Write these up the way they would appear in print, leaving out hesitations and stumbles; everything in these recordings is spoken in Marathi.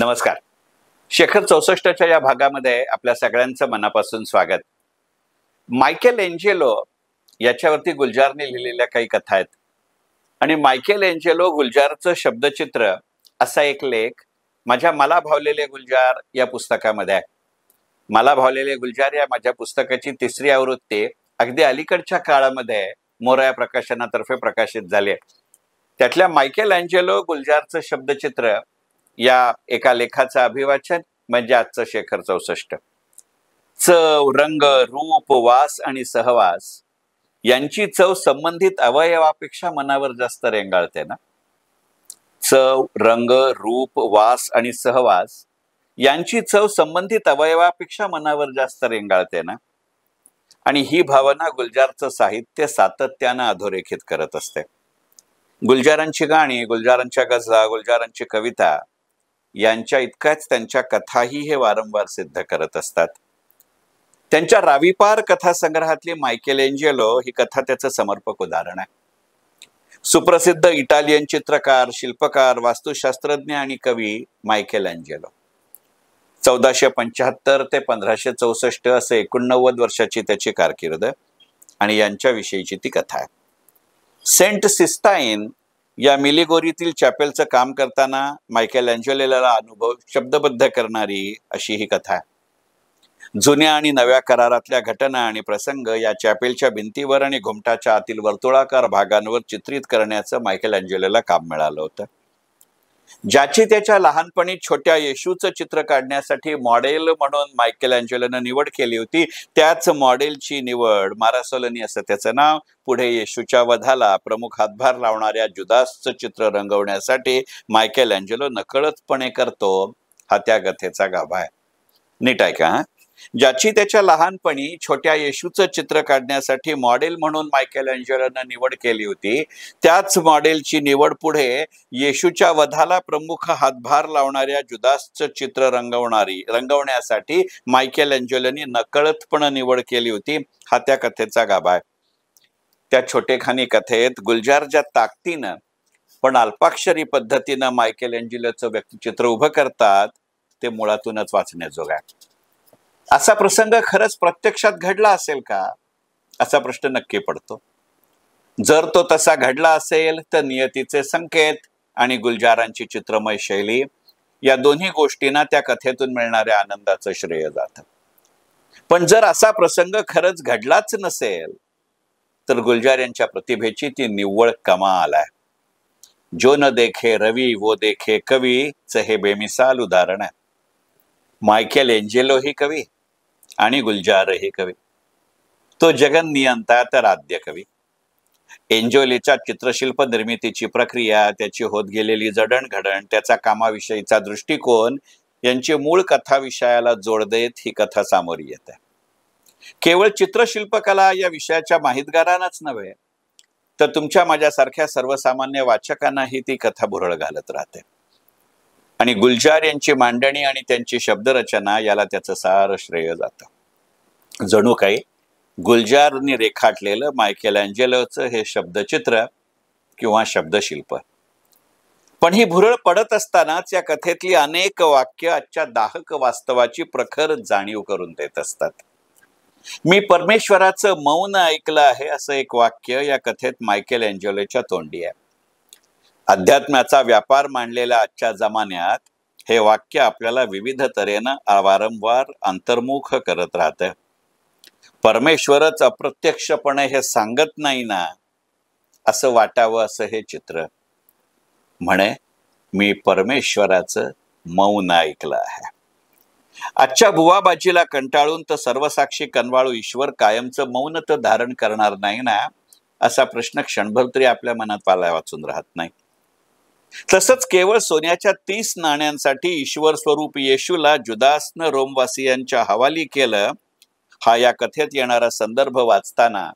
नमस्कार. शेखर 64च्या या भागामध्ये आपल्या सगळ्यांचं मनापासून स्वागत. मायकेल एंजेलो याच्यावरती गुलजारने लिहिलेल्या काही कथा आहेत आणि मायकेल एंजेलो गुलजारचं शब्दचित्र असा एक लेख माझ्या मला भावलेले गुलजार या पुस्तकामध्ये आहे. मला भावलेले गुलजार या माझ्या पुस्तकाची 3री आवृत्ती अगदी अलीकडच्या काळामध्ये मोरया प्रकाशनातर्फे प्रकाशित झाली आहे. त्यातल्या मायकेल एंजेलो गुलजारचं शब्दचित्र या एका लेखाचं अभिवाचन म्हणजे आजचं शेखर 64. चव, रंग, रूप, वास आणि सहवास यांची चव संबंधित अवयवापेक्षा मनावर जास्त रेंगाळते ना. चव, रंग, रूप, वास आणि सहवास यांची चव संबंधित अवयवापेक्षा मनावर जास्त रेंगाळते ना. आणि ही भावना गुलजारचं साहित्य सातत्यानं अधोरेखित करत असते. गुलजारांची गाणी, गुलजारांच्या गझला, गुलजारांची कविता यांच्या इतक्याच त्यांच्या कथाही हे वारंवार सिद्ध करत असतात. त्यांच्या रावीपार कथासंग्रहातली मायकेल एंजेलो ही कथा त्याचं समर्पक उदाहरण आहे. सुप्रसिद्ध इटालियन चित्रकार, शिल्पकार, वास्तुशास्त्रज्ञ आणि कवी मायकेल एंजेलो. 1475 ते 1564 असे 89 वर्षाची त्याची कारकीर्द आणि यांच्याविषयीची ती कथा आहे. सेंट सिस्टाईन या मिलिगोरीतील चॅपेलचं काम करताना मायकेल एंजेलोला अनुभव शब्दबद्ध करणारी अशी ही कथा आहे. जुन्या आणि नव्या करारातल्या घटना आणि प्रसंग या चॅपेलच्या भिंतीवर आणि घुमटाच्या आतील वर्तुळाकार भागांवर चित्रित करण्याचं मायकेल एंजेलोला काम मिळालं होतं. ज्याची त्याच्या लहानपणी छोट्या येशूचं चित्र काढण्यासाठी मॉडेल म्हणून मायकेल एंजेलोनं निवड केली होती, त्याच मॉडेलची निवड मारासोलनी असं त्याचं नाव पुढे येशूच्या वधाला प्रमुख हातभार लावणाऱ्या जुदासचं चित्र रंगवण्यासाठी मायकेल एंजेलो नकळतपणे करतो. हा त्या कथेचा गाभा आहे. नीट ऐका हा. ज्याची त्याच्या लहानपणी छोट्या येशूचं चित्र काढण्यासाठी मॉडेल म्हणून मायकेल एंजेलोनं निवड केली होती, त्याच मॉडेलची निवड पुढे येशूच्या वधाला प्रमुख हातभार लावणाऱ्या जुदासचं चित्र रंगवण्यासाठी मायकेल एंजेलोनी नकळतपणे निवड केली होती. हा त्या कथेचा गाभा आहे. त्या छोटेखानी कथेत गुलजार ज्या ताकदीनं पण अल्पाक्षरी पद्धतीनं मायकेल एंजेलोचं व्यक्तिचित्र उभं करतात ते मुळातूनच वाचण्याजोग आहे. असा प्रसंग खरंच प्रत्यक्षात घडला असेल का, असा प्रश्न नक्की पडतो. जर तो तसा घडला असेल तर नियतीचे संकेत आणि गुलजारांची चित्रमय शैली या दोन्ही गोष्टींना त्या कथेतून मिळणाऱ्या आनंदाचं श्रेय जातं. पण जर असा प्रसंग खरंच घडलाच नसेल तर गुलजार यांच्या प्रतिभेची ती निव्वळ कमाल आहे. जो न देखे रवी वो देखे कवी च हे बेमिसाल उदाहरण आहे. मायकेल एंजेलो ही कवी आणि गुलजार ही कवी. तो जगन्नियंता तर आद्य कवी. एंजेलोच्या चित्रशिल्प निर्मितीची प्रक्रिया, त्याची होत गेलेली जडणघडण, त्याचा कामाविषयीचा दृष्टिकोन यांची मूळ कथा विषयाला जोड देत ही कथा सामोरी येते. केवळ चित्रशिल्पकला या विषयाच्या माहितगारांनाच नव्हे तर तुमच्या माझ्यासारख्या सर्वसामान्य वाचकांनाही ती कथा भुरळ घालत राहते. आणि गुलजार यांची मांडणी आणि त्यांची शब्दरचना याला त्याचं सारं श्रेय जातं. जणू काही गुलजारनी रेखाटलेलं मायकेल एंजेलोचं हे शब्दचित्र किंवा शब्दशिल्प. पण ही भुरळ पडत असतानाच या कथेतली अनेक वाक्य आजच्या दाहक वास्तवाची प्रखर जाणीव करून देत असतात. मी परमेश्वराचं मौन ऐकलं आहे असं एक वाक्य या कथेत मायकेल एंजेलोच्या तोंडी आहे. अध्यात्माचा व्यापार मांडलेल्या आजच्या जमान्यात हे वाक्य आपल्याला विविध तऱ्हेनं वारंवार अंतर्मुख करत राहतं. परमेश्वरच अप्रत्यक्षपणे हे सांगत नाही ना असं वाटावं असं हे चित्र म्हणे. मी परमेश्वराचं मौन ऐकलं आहे. आजच्या बुवाबाजीला कंटाळून तर सर्वसाक्षी कनवाळू ईश्वर कायमचं मौन तर धारण करणार नाही ना असा प्रश्न क्षणभर तरी आपल्या मनात पाला वाचून राहत नाही. तसंच केवळ सोन्याच्या 30 नाण्यांसाठी ईश्वर स्वरूप येशूला जुदासनं रोमवासियांच्या हवाली केलं हा या कथेत येणारा संदर्भ वाचताना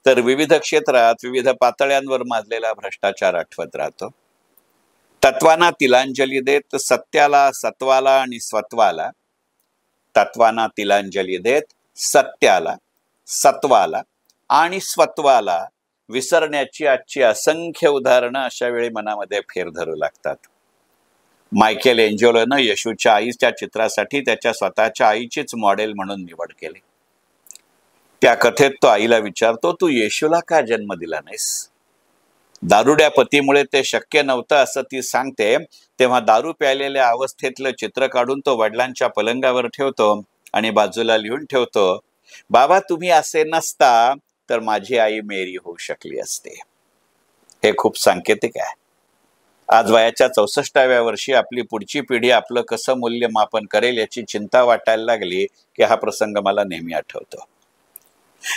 तर विविध क्षेत्रात विविध पातळ्यांवर माजलेला भ्रष्टाचार आठवत राहतो. तत्वाना तिलांजली देत सत्याला, सत्वाला आणि स्वत्वाला, तत्वाना तिलांजली देत सत्याला, सत्वाला आणि स्वत्वाला विसरण्याची आजची असंख्य उदाहरणं अशा वेळी मनामध्ये फेर धरू लागतात. मायकेल एंजेलोनं येशूच्या आईच्या चित्रासाठी त्याच्या स्वतःच्या आईचीच मॉडेल म्हणून निवड केली. त्या कथेत तो आईला विचारतो, तू येशूला का जन्म दिला नाहीस? दारुड्या पतीमुळे ते शक्य नव्हतं असं ती सांगते, तेव्हा दारू प्यायलेल्या अवस्थेतलं चित्र काढून तो वडिलांच्या पलंगावर ठेवतो आणि बाजूला लिहून ठेवतो, बाबा तुम्ही असे नसता तर माझी आई मेरी होऊ शकली असते. हे खूप सांकेतिक आहे. आज वयाच्या 64व्या वर्षी आपली पुढची पिढी आपलं कसं मूल्यमापन करेल याची चिंता वाटायला लागली की हा प्रसंग मला नेहमी आठवतो.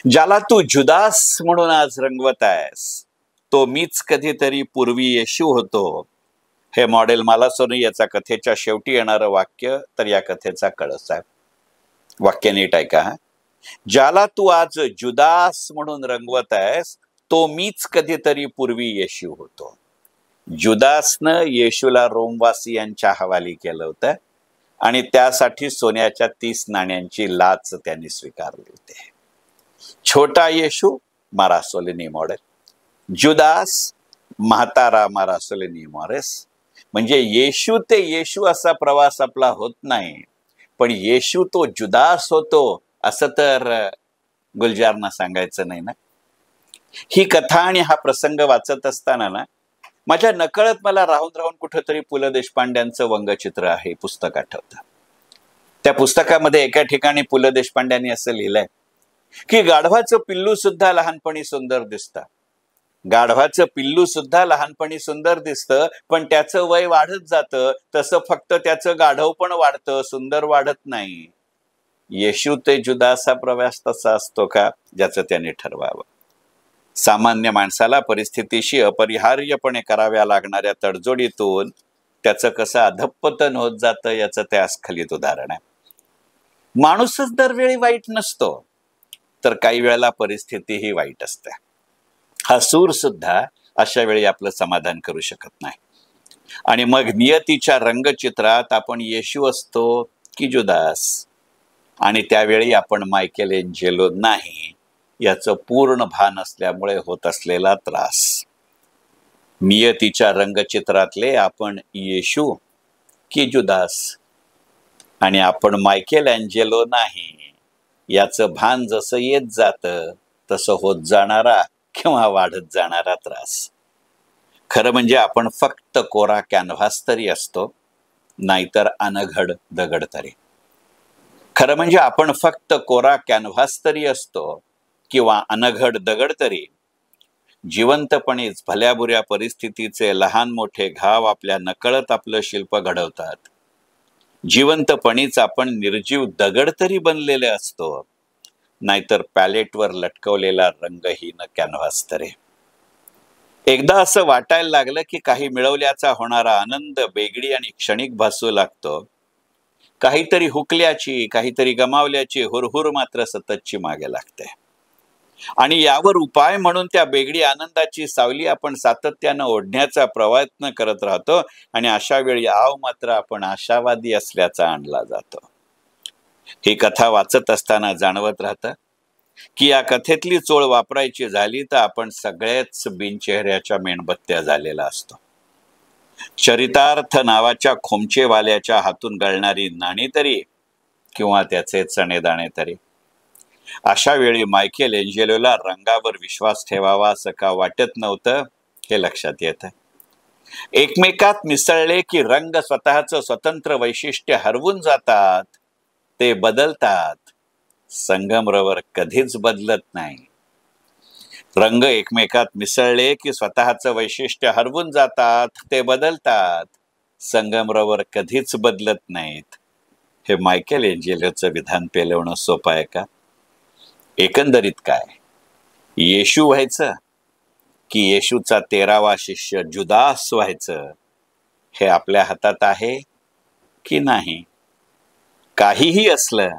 ज्याला तू जुदास म्हणून आज रंगवत आहेस तो मीच कधीतरी पूर्वी येशू होतो. हे मॉडेल मला सोनी याचा कथेच्या शेवटी येणारं वाक्य तर या कथेचा कळस आहे. वाक्य नीट ऐका. ज्याला तू आज जुदास म्हणून रंगवत आहेस तो मीच कधीतरी पूर्वी येशू होतो. जुदासनं येशूला रोमवासियांच्या हवाली केलं होतं आणि त्यासाठी सोन्याच्या 30 नाण्यांची लाच त्यांनी स्वीकारली होती. छोटा येशू मारासोलिनी मॉडेल, जुदास म्हातारा मारासोलिनी मॉरेस. म्हणजे येशू ते येशू असा प्रवास आपला होत नाही, पण येशू तो जुदास होतो असं तर गुलजारना सांगायचं नाही ना. ही कथा आणि हा प्रसंग वाचत असताना ना माझ्या नकळत मला राहून राहून कुठेतरी पु ल देशपांड्यांचं वंगचित्र आहे पुस्तक आठवतं. त्या पुस्तकामध्ये एका ठिकाणी पु ल देशपांड्यांनी असं लिहिलंय की गाढवाचं पिल्लू सुद्धा लहानपणी सुंदर दिसतं. गाढवाचं पिल्लू सुद्धा लहानपणी सुंदर दिसतं, पण त्याचं वय वाढत जातं. तसं फक्त त्याचं गाढव पण वाढतं, सुंदर वाढत नाही. येशू ते जुदास हा प्रवास तसा असतो का, ज्याचं त्याने ठरवावं. सामान्य माणसाला परिस्थितीशी अपरिहार्यपणे कराव्या लागणाऱ्या तडजोडीतून त्याचं कसं अधःपतन होत जातं याचं ते अस्खलित उदाहरण आहे. माणूसच दरवेळी वाईट नसतो, तर काही वेळेला परिस्थितीही वाईट असते. हा सूर सुद्धा अशा वेळी आपलं समाधान करू शकत नाही. आणि मग नियतीच्या रंगचित्रात आपण येशू असतो की जुदास, आणि त्यावेळी आपण मायकेल एंजेलो नाही याचं पूर्ण भान असल्यामुळे होत असलेला त्रास. नियतीच्या रंगचित्रातले आपण येशू की जुदास, आणि आपण मायकेल एंजेलो नाही याचं भान जसं येत जातं तसं होत जाणारा किंवा वाढत जाणारा त्रास. खरं म्हणजे आपण फक्त कोरा कॅनव्हास तरी असतो, नाहीतर अनघड दगड तरी. खरं म्हणजे आपण फक्त कोरा कॅनव्हास तरी असतो किंवा अनघड दगड तरी. जिवंतपणीच भल्याबुऱ्या परिस्थितीचे लहान मोठे घाव आपल्या नकळत आपलं शिल्प घडवतात. जिवंतपणीच आपण निर्जीव दगड तरी बनलेले असतो, नाहीतर पॅलेटवर लटकवलेला रंगहीन कॅनव्हास तरी. एकदा असं वाटायला लागलं की काही मिळवल्याचा होणारा आनंद बेगडी आणि क्षणिक भासू लागतो. काहीतरी हुकल्याची, काहीतरी गमावल्याची हुरहुर मात्र सततची मागे लागते. आणि यावर उपाय म्हणून त्या बेगडी आनंदाची सावली आपण सातत्यानं ओढण्याचा प्रयत्न करत राहतो, आणि अशा वेळी मात्र आपण आशावादी असल्याचा आणला जातो. ही कथा वाचत असताना जाणवत राहतं की या कथेतली चोळ वापरायची झाली तर आपण सगळेच बिनचेहऱ्याच्या मेणबत्त्या झालेला असतो. चरितार्थ नावाच्या खोमचेवाल्याच्या हातून गळणारी नाणी तरी, किंवा त्याचे चणेदाणे तरी. अशा वेळी मायकेल एंजेलोला रंगावर विश्वास ठेवावा असं का वाटत नव्हतं हे लक्षात येतं. एकमेकात मिसळले की रंग स्वतःचं स्वतंत्र वैशिष्ट्य हरवून जातात, ते बदलतात. संगमरवर कधीच बदलत नाही. रंग एकमेकात मिसळले की स्वतःचं वैशिष्ट्य हरवून जातात, ते बदलतात. संगमरवर कधीच बदलत नाहीत. हे मायकेल एंजेलोचं विधान पेलवणं सोपं आहे का? एकंदरीत काय, येशू व्हायचं की येशूचा 13वा शिष्य जुदास व्हायचं हे आपल्या हातात आहे की नाही? काहीही असलं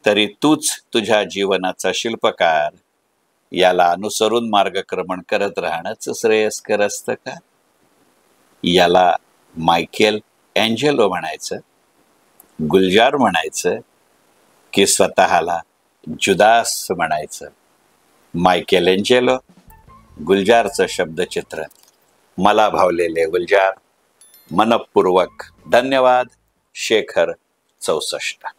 तरी तूच तुझ्या जीवनाचा शिल्पकार, याला अनुसरून मार्गक्रमण करत राहणंच श्रेयस्कर असतं का? याला मायकेल एंजेलो म्हणायचं, गुलजार म्हणायचं की स्वतःला जुदास म्हणायचं? मायकेल एंजेलो, गुलजारचं शब्दचित्र. मला भावलेले गुलजार. मनपूर्वक धन्यवाद. शेखर 64.